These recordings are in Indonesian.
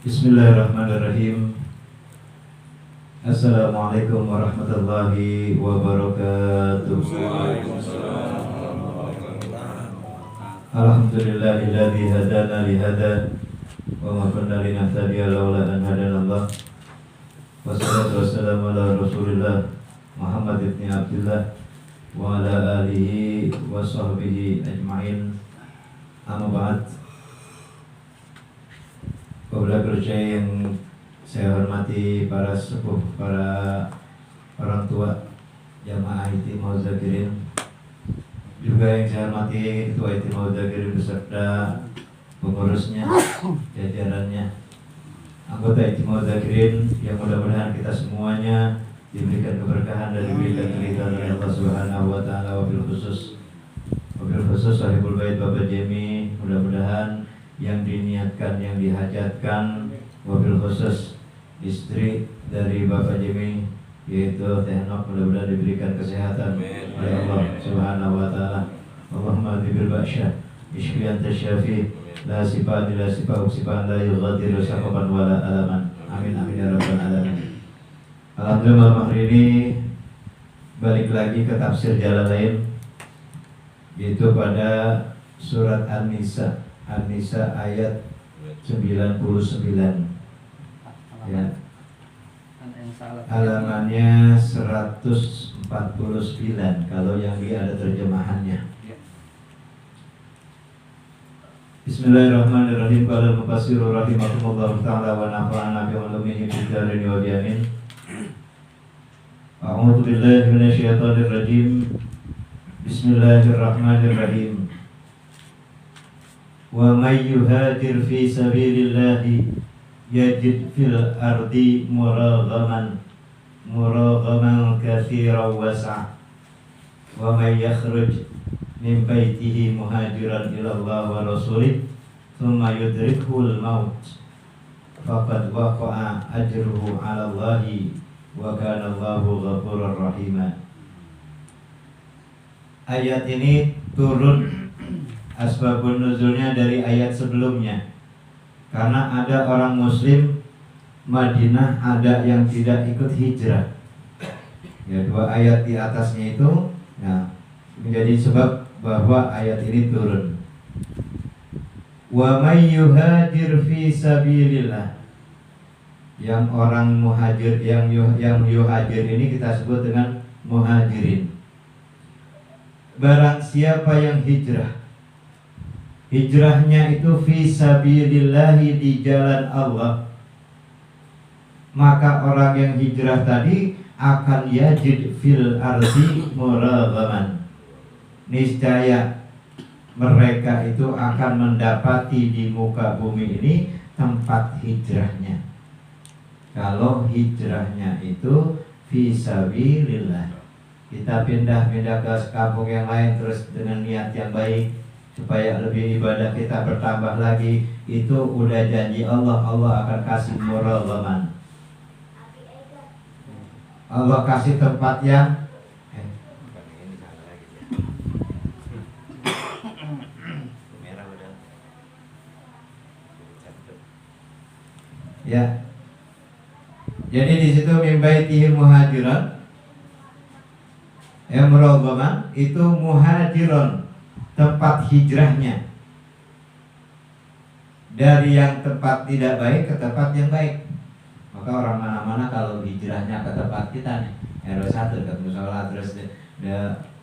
Bismillahirrahmanirrahim. Assalamualaikum warahmatullahi wabarakatuh. Alhamdulillahilladzi hadana li hada wa ma kunna linahtadiya laula an hadanallah. Wassalatu wassalamu ala Rasulillah Muhammad ibn Abdullah wa ala alihi wa sahbihi ajma'in. Amma ba'd. Bapak kerja yang saya hormati, para sepuh, para orang tua jamaah Itim Zakirin, juga yang saya hormati Ketua Itim Zakirin beserta pengurusnya, jajarannya, anggota Itim Zakirin, yang mudah-mudahan kita semuanya diberikan keberkahan dan diberikan keridhaan dari Allah Subhanahu wa taala. Wabil khusus Sahibul Bait Bapak Jemi, mudah-mudahan yang diniatkan, yang dihajatkan, wabil khusus istri dari Bapak Jemi yaitu Teh Nok, mudah-mudahan diberikan kesehatan oleh Allah Subhanahu wa taala. Allahumma bil ba'syah isfiyan tasyafi la sifat la sifat la yughadiru saqaban wala alaman. Amin amin ya rabbal alamin. Alhamdulillah, malam hari ini balik lagi ke tafsir Jalalain, yaitu pada surat An-Nisa ayat 99 ya. Halamannya 149 kalau yang dia ada terjemahannya. Bismillahirrahmanirrahim. Qala al-mufassirur rahimahumullah ta'ala wa nafa'ana bi ulumihi fid dharain wa bi amin. A'udzu billahi minasyaitonir rajim. Bismillahirrahmanirrahim. Wa may yuhajir fi sabilillahi yajid fil ardi muraghaman katsiran wasa'. Wa may yakhruj min baitihi muhajiran ila Allah wa rasulih thumma yudrikuhul maut faqad waqa'a ajruhu 'ala Allahi wa kana Allahu ghafurur rahima. Ayat ini turun, asbabun nuzulnya dari ayat sebelumnya, karena ada orang muslim Madinah ada yang tidak ikut hijrah. Ya, dua ayat di atasnya itu ya, menjadi sebab bahwa ayat ini turun. Wa may yuhajir fi sabilillah, yang orang muhajir, yang yuhajir ini kita sebut dengan muhajirin. Barang siapa yang hijrah, hijrahnya itu fi sabilillahi, di jalan Allah, maka orang yang hijrah tadi akan yajid fil ardi muraghaman, niscaya mereka itu akan mendapati di muka bumi ini tempat hijrahnya. Kalau hijrahnya itu fi sabilillah, kita pindah-pindah ke kampung yang lain terus dengan niat yang baik supaya lebih ibadah kita bertambah lagi, itu udah janji Allah, Allah akan kasih muraghaman. Allah kasih tempat yang ya. Jadi di situ mimbaitihi muhajiran, muraghaman itu muhajiron, tempat hijrahnya, dari yang tempat tidak baik ke tempat yang baik. Maka orang mana-mana kalau hijrahnya ke tempat kita nih, RW1 ke musola, terus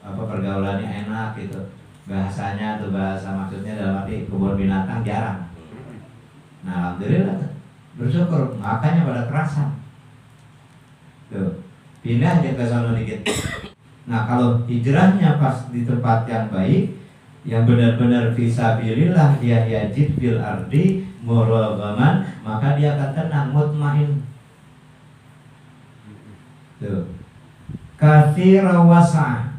pergaulannya enak gitu, bahasanya tuh bahasa maksudnya dalam arti kebun binatang jarang. Nah, alhamdulillah bersyukur, makanya pada kerasan tuh, pindah dia ke sana dikit. Nah, kalau hijrahnya pas di tempat yang baik, yang benar-benar fisabilillah, dia yajid fil ardi muraghaman, maka dia akan tenang, mutmain. Tuh. Katsira wasa',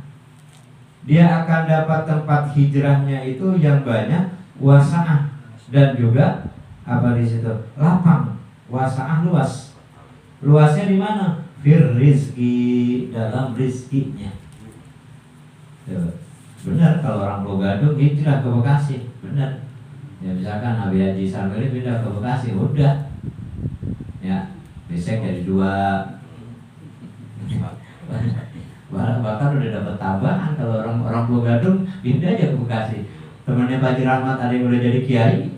dia akan dapat tempat hijrahnya itu yang banyak, wasa'ah, dan juga apa di situ? Lapang. Wasa'ah, luas. Luasnya di mana? Fir rizki, dalam rizkinya. Tuh. Benar kalau orang Pulau Gadung hijrah ke Bekasi, benar. Ya misalkan Nabi Haji Sarmili pindah ke Bekasi, udah ya besek jadi 2. Bahkan udah dapat tambahan. Kalau orang Pulau Gadung pindah aja ke Bekasi. Temennya Pak Haji Rahmat ada yang udah jadi kiai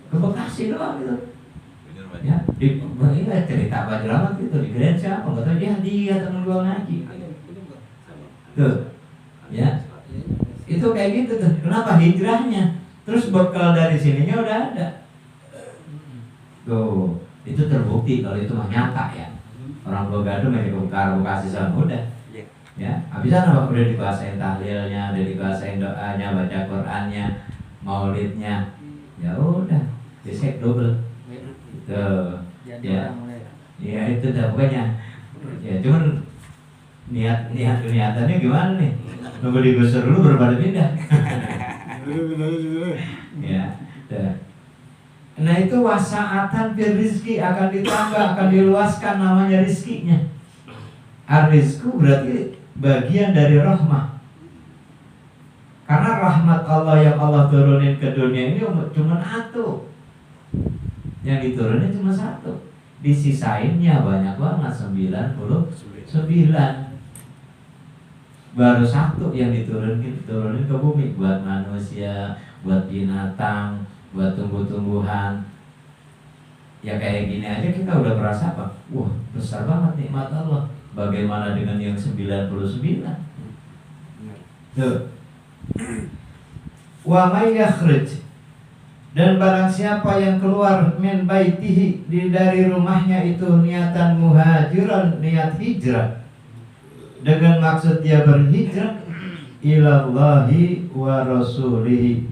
ke Bekasi doang gitu. Ya, cerita Pak Haji Rahmat gitu di Grand siapa? Nggak tahu dia temen gua ngaji. Tuh, ya itu kayak gitu tuh. Kenapa hijrahnya? Terus bekal dari sininya udah ada. Tuh, itu terbukti kalau itu mah nyata ya. Orang Pulau Gadung yang ke Bekasi sana udah. Ya, habisan apa udah dikuasain tahlilnya, udah dikuasain doanya, baca Qur'annya, maulidnya. Ya udah, besek double. Tuh. Ya. Ya itu dah pokoknya. Ya cuman niatannya gimana nih? Nunggu digusur dulu baru pada pindah. Ya, tuh. Nah itu wasaatan fil rizki akan ditambah, akan diluaskan namanya rizkinya. Ar-rizku berarti bagian dari rahmah. Karena rahmat Allah yang Allah turunin ke dunia ini cuma satu. Yang diturunin cuma satu. Disisainnya banyak banget, 99. Baru satu yang diturunin ke bumi buat manusia, buat binatang, buat tumbuh-tumbuhan. Ya kayak gini aja kita udah merasa apa? Wah, besar banget nikmat Allah. Bagaimana dengan yang 99? Tuh. Wa may yakhruj, dan barang siapa yang keluar min baitihi dari rumahnya itu niatan muhajiran, niat hijrah dengan maksud dia berhijrah ilallahi wa rasulihi,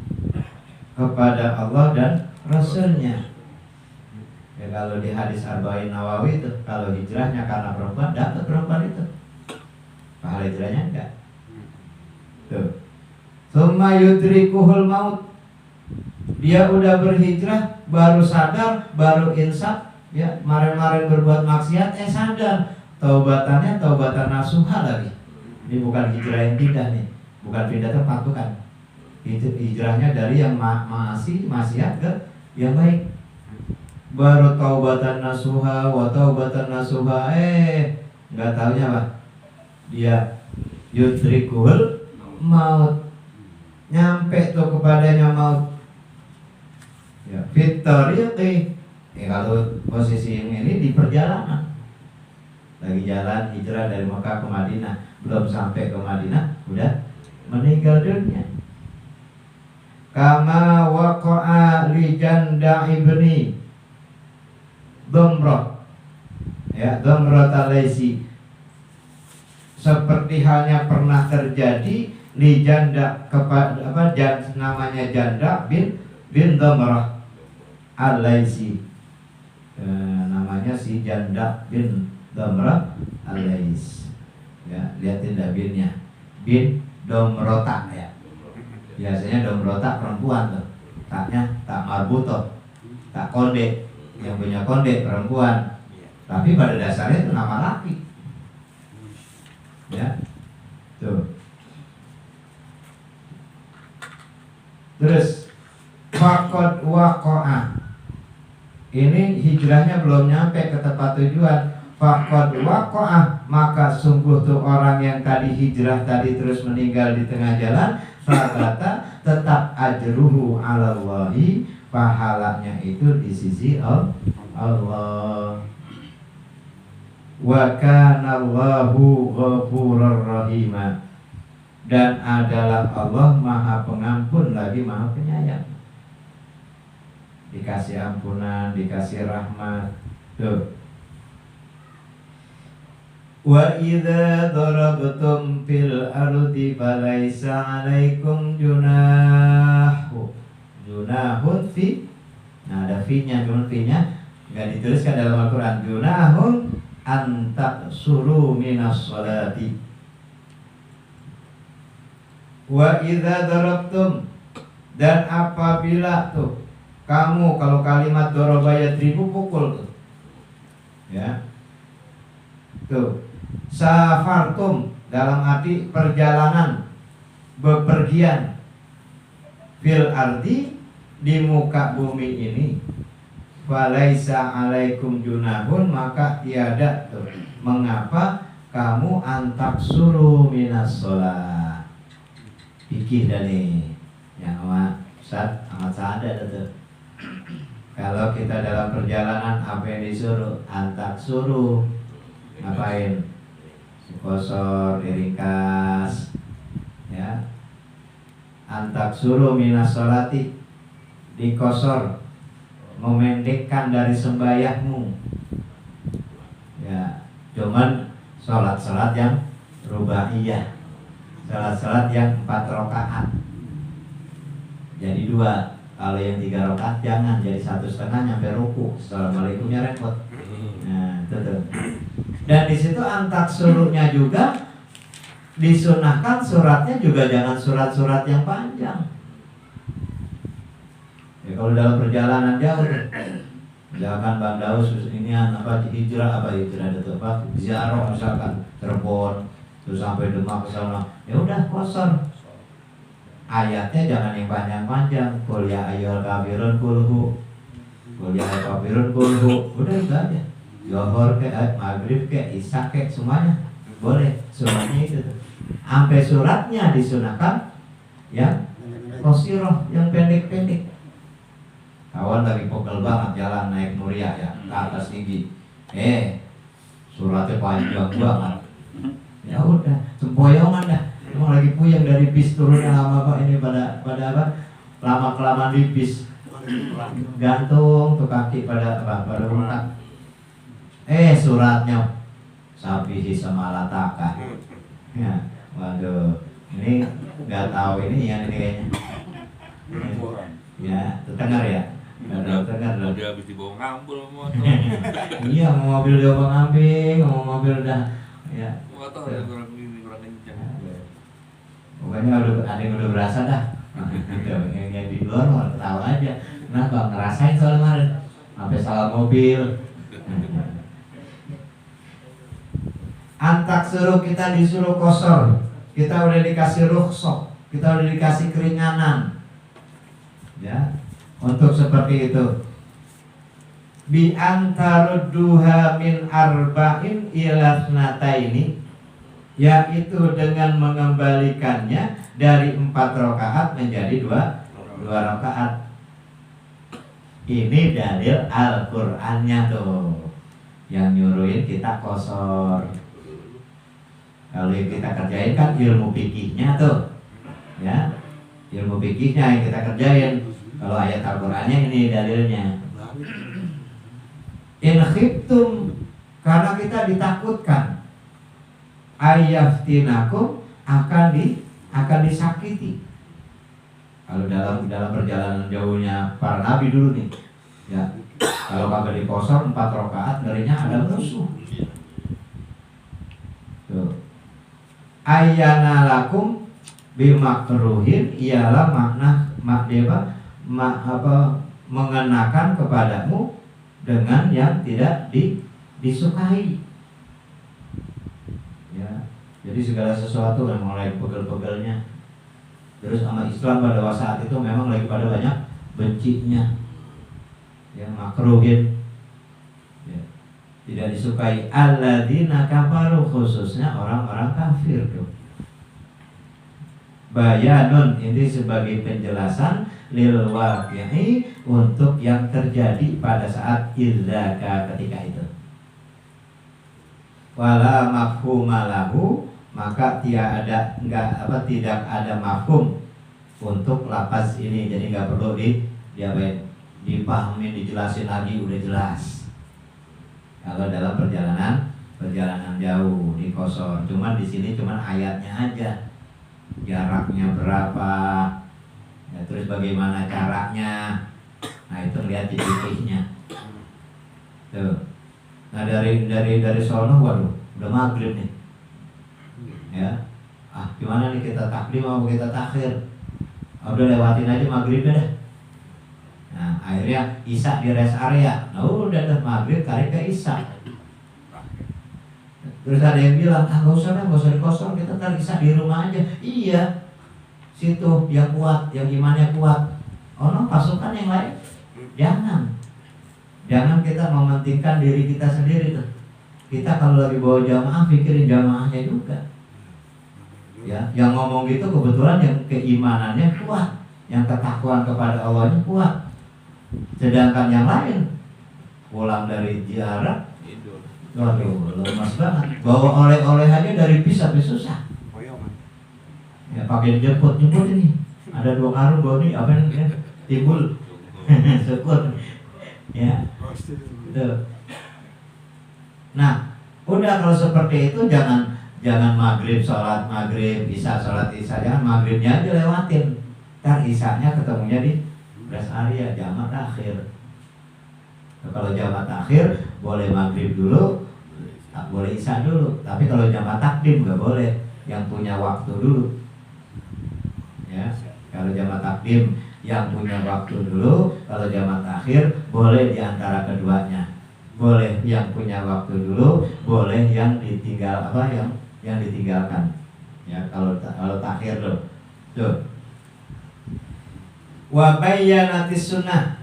kepada Allah dan Rasulnya. Ya kalau di hadis Arba'in Nawawi itu kalau hijrahnya karena perempuan, dapat perempuan itu. Pahala hijrahnya enggak. Tuh. Tsumma yudrikuhul maut. Dia udah berhijrah, baru sadar, baru insaf, ya kemarin-kemarin berbuat maksiat, sadar. Taubatannya taubatan nasuha lagi. Ini bukan hijrah yang pindah nih, bukan pindah tempat, bukan. Hijrahnya dari yang maksiat ke yang baik. Baru taubatan nasuha, wa taubatan nasuha, nggak taunya apa? Dia yudrikul maut, nyampe tuh kepadanya maut. Ya, fitoriqi. Kalau posisi ini di perjalanan, lagi jalan hijrah dari Mekah ke Madinah, belum sampai ke Madinah udah meninggal dunia. Kama waqa'a li Janda ibni Domrah, ya Domrah Talaisi, seperti halnya pernah terjadi li Janda kepada namanya Janda bin Domrah Al-Laisi, namanya si Janda bin Domrah Al-Lais. Ya, lihatin dah binnya. Bin Domrota ya. Biasanya Domrota perempuan tuh. Taknya tak marbutoh, tak konde. Yang punya konde perempuan. Tapi pada dasarnya itu nama laki. Ya. Tuh. Terus faqad waqa'a. Ini hijrahnya belum nyampe ke tempat tujuan. Faqad waqa'a, maka sungguh tuh orang yang tadi hijrah tadi terus meninggal di tengah jalan, sabata tetap ajruhu 'alallahi, pahalanya itu di sisi Allah. Wa kana Allahu ghafurur rahima, dan adalah Allah Maha Pengampun lagi Maha Penyayang. Dikasih ampunan, dikasih rahmat. Tuh. Wa idza darabtum fil ardi falaisa 'alaikum junahun fi. Nah, ada fi-nya, cuma fi-nya enggak dituliskan dalam Al-Qur'an. Junahun anta suru minas sholati. Wa idza darabtum, dan apabila tuh kamu, kalau kalimat daraba yadribu pukul tuh. Ya. Tuh. Safartum dalam arti perjalanan, bepergian. Fil ardi di muka bumi ini, falaisa alaikum junahun, maka tiada tuh mengapa kamu antak suruh minas sholat. Pikir dari yang amat sadar tuh. Kalau kita dalam perjalanan apa yang disuruh? Antak suruh. Ngapain? Kosor, diringkas, ya. Antak suruh minas sholati, dikosor, memendekkan dari sembahyahmu. Ya, cuman sholat-sholat yang rubaiyah, sholat-sholat yang 4 rakaat. Jadi 2. Kalau yang 3 rakaat jangan, jadi 1,5 nyampe ruku. Assalamualaikumnya repot. Nah, itu tuh. Dan di situ antak suruhnya juga disunahkan, suratnya juga jangan surat-surat yang panjang. Ya kalau dalam perjalanan jauh, misalkan Bang Daus ini hijrah itu apa? Ziarah misalkan Cirebon terus sampai Demak ke sana. Ya udah kosor. Ayatnya jangan yang panjang-panjang. Qul ya ayyuhal kafirun kulhu. Qul ya ayyuhal kafirun kulhu. Udah itu aja. Zuhur ke, maghrib ke, isya ke, semuanya boleh. Suratnya itu tuh. Sampai suratnya disunahkan yang qasirah, yang pendek-pendek. Kawan lagi pegel banget jalan naik Muria ya, ke atas tinggi. Suratnya panjang banget. Ya udah, sempoyongan dah. Emang lagi puyeng dari bis turunnya lama Pak ini pada apa? Lama kelamaan di bis. Gantung tuh kaki pada rumah. Suratnya sapi sama lataka. Ya, waduh, ini nggak tahu ini yang ini kayaknya. Ya, terdengar ya. Terdengar loh. Dia habis dibawa ngambul motor. Iya, mau mobil dibawa ngambing, mau mobil dah. Ya. Motor ya kurang kencang. Pokoknya ada yang udah berasa dah. Yang di luar mau ketawa aja. Kenapa? Ngerasain soal kemarin. Sampai salah mobil. Antak suruh kita disuruh kosor, kita udah dikasih rukhsah, kita udah dikasih keringanan, ya, untuk seperti itu. Bi antarudduha min arba'in ila thnataini, yaitu dengan mengembalikannya dari 4 rakaat menjadi 2 rakaat. Ini dalil Al-Qur'annya tuh yang nyuruhin kita kosor. Kalau yang kita kerjain kan ilmu fikihnya tuh, ya, ilmu fikihnya yang kita kerjain. Kalau ayat Al-Qur'annya ini dalilnya. In khiftum, karena kita ditakutkan, ayaftinakum, akan disakiti. Kalau dalam perjalanan jauhnya para nabi dulu nih, ya, kalau kagak dikosor 4 rakaat ngerinya ada musuh. Tuh. Ayyana lakum bimakruhin, ialah makna mengenakan kepadamu dengan yang tidak disukai. Ya, jadi segala sesuatu memang lagi pegel-pegelnya. Terus sama Islam pada saat itu memang lagi pada banyak bencinya, yang makruhin, ya, tidak disukai. Alladzina kafaru, khususnya orang-orang kafir tuh. Bayanun, ini sebagai penjelasan lil waqi'i, untuk yang terjadi pada saat idzaka, ketika itu. Wala mafhuma lahu, maka tidak ada mafhum untuk lafaz ini, jadi nggak perlu dipahami, dijelasin lagi, udah jelas. Kalau dalam perjalanan jauh dikosor, cuman di sini cuman ayatnya aja, jaraknya berapa, ya, terus bagaimana caranya. Nah itu lihat di fikihnya tuh. Nah dari sono, waduh, udah maghrib nih, ya. Gimana nih, kita takdim atau kita takhir? Udah lewatin aja maghribnya dah. Nah akhirnya isya di rest area. Nah udah maghrib tarik ke isya. Terus ada yang bilang, gak usah dikosong, kita tarik isya di rumah aja. Iya, situ yang kuat, yang imannya kuat. ono pasukan yang lain. Jangan kita mementingkan diri kita sendiri tuh. Kita kalau lagi bawa jamaah pikirin jamaahnya juga. Ya, yang ngomong gitu kebetulan yang keimanannya kuat, yang ketakwaan kepada Allahnya kuat. Sedangkan yang lain pulang dari ziarah, waduh, lemas banget. Bawa oleh-oleh aja dari bis sampai susah. Ya pakai jemput ini. Ada 2 karung bawa nih apa namanya? Timbul. Syukur. Ya. Gitu. Nah, udah kalau seperti itu jangan maghrib sholat maghrib, isya sholat isya, jangan maghribnya aja lewatin. Ntar isyanya ketemunya di rest area jamak akhir. Kalau jamak akhir boleh maghrib dulu, tak boleh isya dulu. Tapi kalau jamak takdim nggak boleh, yang punya waktu dulu. Ya, kalau jamak takdim yang punya waktu dulu, kalau jamak akhir boleh di antara keduanya. Boleh yang punya waktu dulu, boleh yang ditinggal yang ditinggalkan. Ya, kalau takhir tuh. Wa bayyanatis sunnah.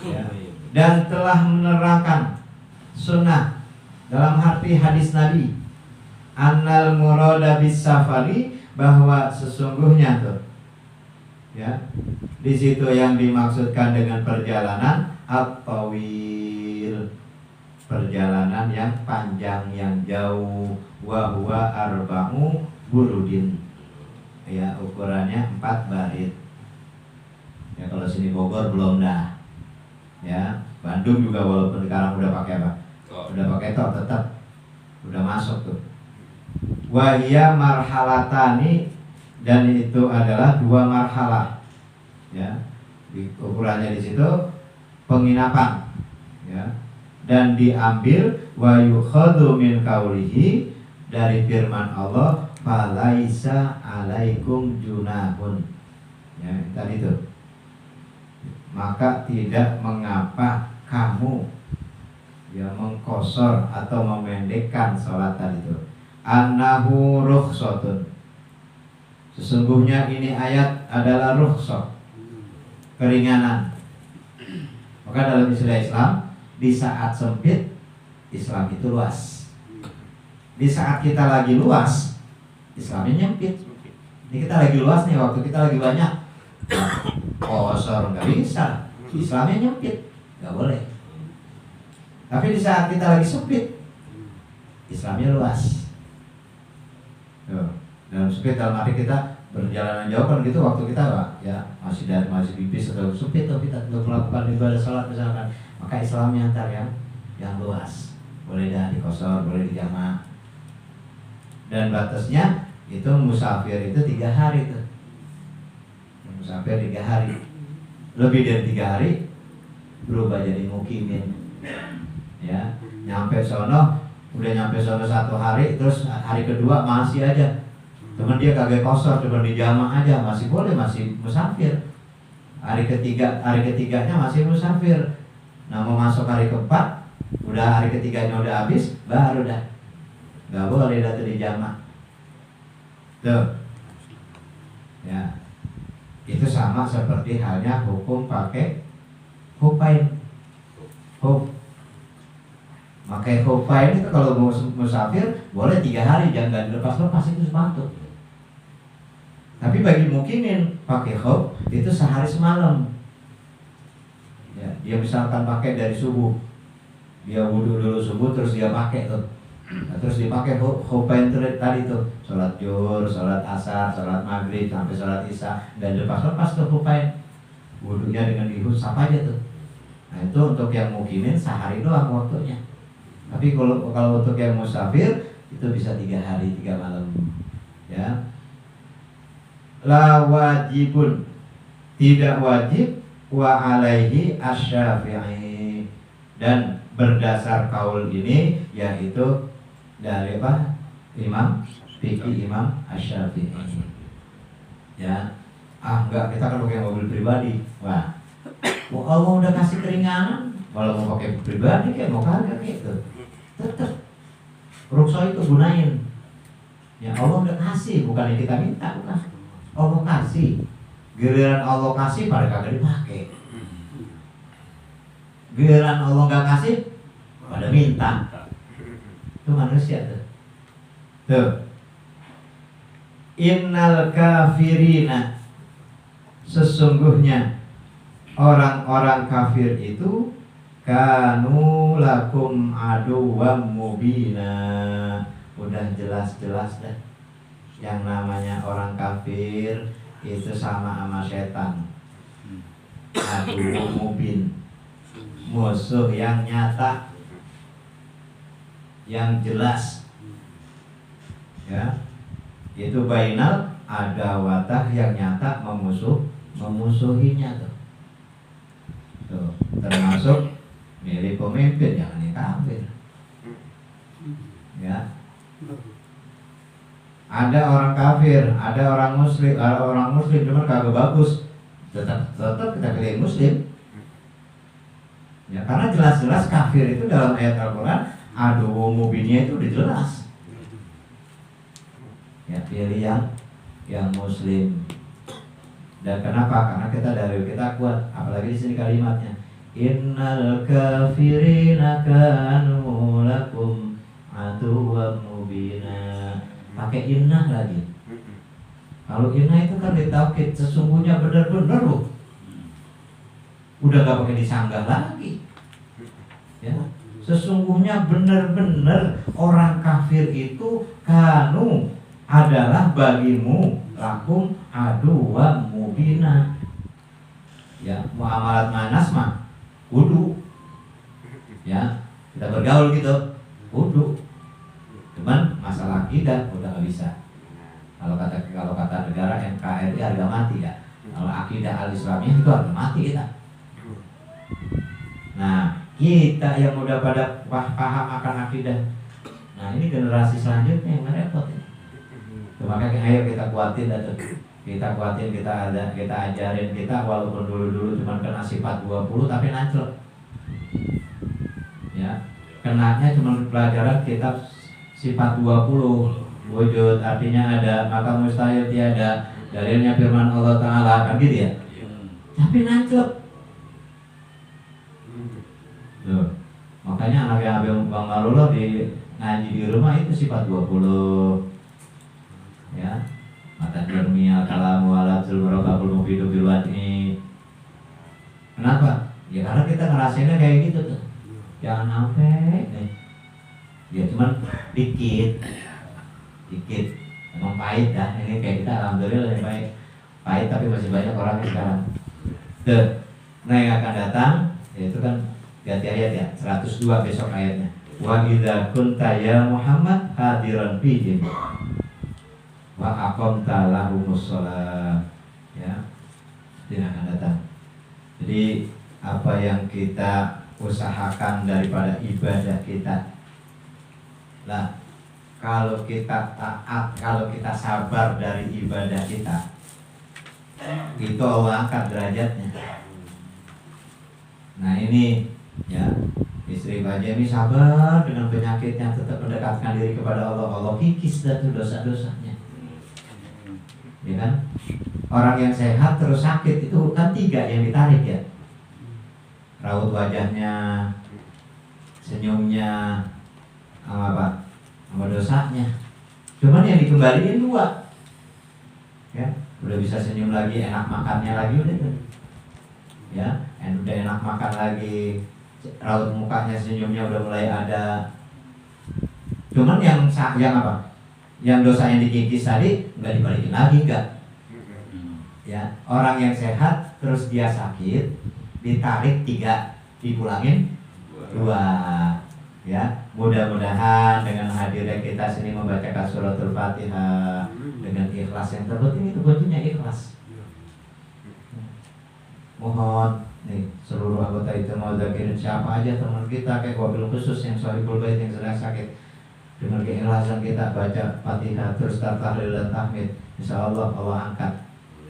Ya, dan telah menerangkan sunnah dalam arti hadis Nabi. Annal murada bis safari, bahwa sesungguhnya tuh. Ya. Di situ yang dimaksudkan dengan perjalanan at-tawil, perjalanan yang panjang, yang jauh. Wa huwa arba'u burudin. Ya, ukurannya 4 barit. Ya, kalau sini Bogor belum dah. Ya, Bandung juga walaupun sekarang udah pakai apa? Udah pakai tok, tetap udah masuk tuh. Wa hiya marhalatani, dan itu adalah 2 marhalah. Ya. Ukurannya di situ penginapan. Ya. Dan diambil wa yukhadhu min qaulihi, dari firman Allah, falaisa alaikum junahun. Ya, tadi itu. Maka tidak mengapa kamu ya mengkosor atau memendekkan sholat tadi itu. Annahu rukhsatun. Sesungguhnya ini ayat adalah rukhsah, keringanan. Maka dalam istilah Islam, di saat sempit Islam itu luas. Di saat kita lagi luas, Islamnya nyempit. Ini kita lagi luas nih, waktu kita lagi banyak, kosor nggak bisa. Islamnya nyempit, nggak boleh. Tapi di saat kita lagi sempit, Islamnya luas. Dalam sempit dalam arti kita berjalanan jauh kan gitu, waktu kita Pak, ya masih di bis atau sempit tuh kita untuk melakukan ibadah salat misalkan, maka Islamnya antar yang luas, boleh dah dikosor, boleh dijamak. Dan batasnya itu musafir itu 3 hari tuh. Musafir 3 hari, lebih dari 3 hari berubah jadi mukimin. Ya, nyampe sono, udah nyampe sono 1 hari, terus hari kedua masih aja. Cuman dia kagak kosor, cuma dijamak aja, masih boleh, masih musafir. Hari ketiganya masih musafir. Nah, mau masuk hari keempat, udah hari ketiganya udah habis, baru dah nggak boleh dah tuh dijamak. Tuh. Ya. Itu sama seperti halnya hukum pakai khufain. Pakai khufain itu kalau mau musafir boleh 3 hari, jangan dilepas-lepas, itu sepatu. Tapi bagi mukimin pakai khuf itu sehari semalam. Ya, dia misalkan pakai dari subuh, dia wudhu dulu subuh terus dia pakai tuh. Nah, terus dipakai khufain tadi tuh, sholat zuhur, sholat asar, sholat maghrib sampai sholat isya, dan lepas-lepas tuh khufain. Wudhunya dengan dihusap aja tuh. Nah, itu untuk yang mukimin sehari doang waktunya. Tapi kalau untuk yang musafir itu bisa 3 hari 3 malam. Ya. La wajibun, tidak wajib, wa alaihi asy-Syafi'i, dan berdasar kaul ini yaitu dari apa? Imam fikih Imam Asy-Syafi'i. Ya. Enggak, kita kan pakai mobil pribadi. Wah. Allah udah kasih keringanan, kalau mau pakai pribadi kayak mau kagak gitu. Tetap rukhsah itu gunain. Ya Allah udah kasih, bukan yang kita minta, bukan. Allah kasih. Giliran Allah kasih pada kagak dipakai. Giliran Allah nggak kasih pada minta. Itu manusia tuh. Tuh. Innal kafirina, sesungguhnya orang-orang kafir itu kanu lakum aduwwam mubina. Udah jelas-jelas dah. Yang namanya orang kafir itu sama setan. Aduwwum mubin, musuh yang nyata, yang jelas. Ya. Itu bainal adawatah, yang nyata memusuhinya tuh. Tuh, termasuk milih pemimpin jangan yang kafir. Ya. Ada orang kafir, ada orang muslim cuma kagak bagus. Tetap kita pilih muslim. Ya, karena jelas-jelas kafir itu dalam ayat Al-Qur'an aduh mubinnya itu udah jelas. Ya, pilih yang muslim. Dan kenapa? Karena kita kuat. Apalagi di sini kalimatnya, innal kafirina kanu lakum aduwwam mubina. Pakai innah lagi. Kalau innah itu kan ditaukid, sesungguhnya benar-benar loh. Udah gak pakai disanggah lagi. Ya, sesungguhnya benar-benar orang kafir itu kanu adalah bagimu lakum aduwwam mubina. Ya, muamalat manas mah kudu. Ya, kita bergaul gitu kudu. Cuman masalah akidah udah nggak bisa. Kalau kata negara NKRI harga mati ya. Kalau akidah al-Islamiyah itu harga mati kita. Nah, kita yang udah pada paham akan akidah. Nah, ini generasi selanjutnya yang repot ya. Makanya ayo kita kuatin atau kita ajarin kita, walaupun dulu cuma kena sifat 20 tapi nancel. Ya, kenanya cuma pelajaran kitab sifat 20 wujud, artinya ada, maka mustahil tiada, dalilnya firman Allah Ta'ala, kan gitu ya. Tapi nancel. Loh, makanya anak yang Bang Malullah di ngaji di rumah itu sifat 20. Ya, mata jermia kalamu alatul murakabul mufidu bilwati. Kenapa? Ya karena kita ngerasainnya kayak gitu tuh. Jangan sampai nih. Ya cuman dikit. Emang pahit dah. Ini kayak kita alhamdulillah lebih baik. Pahit tapi masih banyak orang yang sekarang. Tuh. Nah yang akan datang yaitu kan ganti ayat ya, 102 besok ayatnya. Wa idza kunta ya Muhammad hadiran fihim wa aqamta lahumus shalah. Ya, tidak akan datang. Jadi apa yang kita usahakan daripada ibadah kita, lah kalau kita taat, kalau kita sabar dari ibadah kita, itu Allah angkat derajatnya. Nah ini ya, istri Pak Jemi sabar dengan penyakitnya, tetap mendekatkan diri kepada Allah. Allah kikis dari dosa-dosanya. Ya kan? Orang yang sehat terus sakit itu kan 3 yang ditarik ya. Raut wajahnya, senyumnya, sama apa? Sama dosanya. Cuman yang dikembaliin 2. Ya, udah bisa senyum lagi, enak makannya lagi udah tuh. Ya, udah enak makan lagi, raut mukanya, senyumnya udah mulai ada. Cuman yang apa? Yang dosa yang dikikis tadi nggak dibalikin lagi, enggak. Ya, orang yang sehat terus dia sakit, ditarik 3, dipulangin 2. Ya, mudah-mudahan dengan hadirnya kita sini membacakan suratul Fatihah dengan ikhlas, yang terpenting itu kuncinya ikhlas. Mohon nih seluruh anggota itu mau zakirin siapa aja teman kita, kayak wabil khusus yang sahibul bait yang sedang sakit, dengan keikhlasan kita baca Fatihah terus tahlil dan tahmid, insyaallah Allah angkat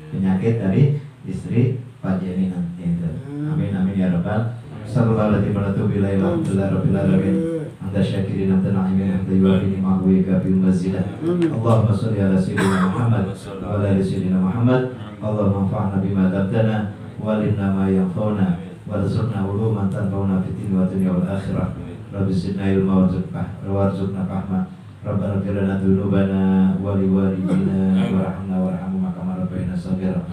penyakit dari istri Pak Jemi nanti itu. Amin amin ya rabbal. Sallallahu alaihi wa sallam. Rabbil alamin. Anda syakirin anta na'imin anta yuwafini ma'buika bil mazidah. Allahumma sholli ala sayyidina Muhammad wa ala ali sayyidina Muhammad. Allahumma anfa'na bima 'allamtana wa 'allimna ma yanfa'una warzuqna uluman tanfa'una fid dunya wa dunya wal akhirah. Rabbi zidna ilma warzuqna fahma. Rabbana ighfir lana dzunubana wa liwalidina warhamna warhamhum kama rabbayana shaghira.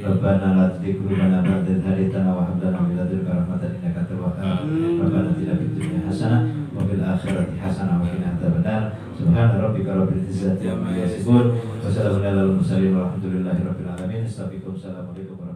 Rabbana la tuzigh qulubana ba'da idh hadaytana wa hab lana min ladunka rahmatan innaka antal wahhab. Rabbana atina fid dunya hasanah wa fil akhirati hasanah wa qina adzabannar. Subhana rabbika rabbil izzati amma yasifun wa salamun alal mursalin walhamdulillahi rabbil alamin. Assalamualaikum warahmatullahi wabarakatuh.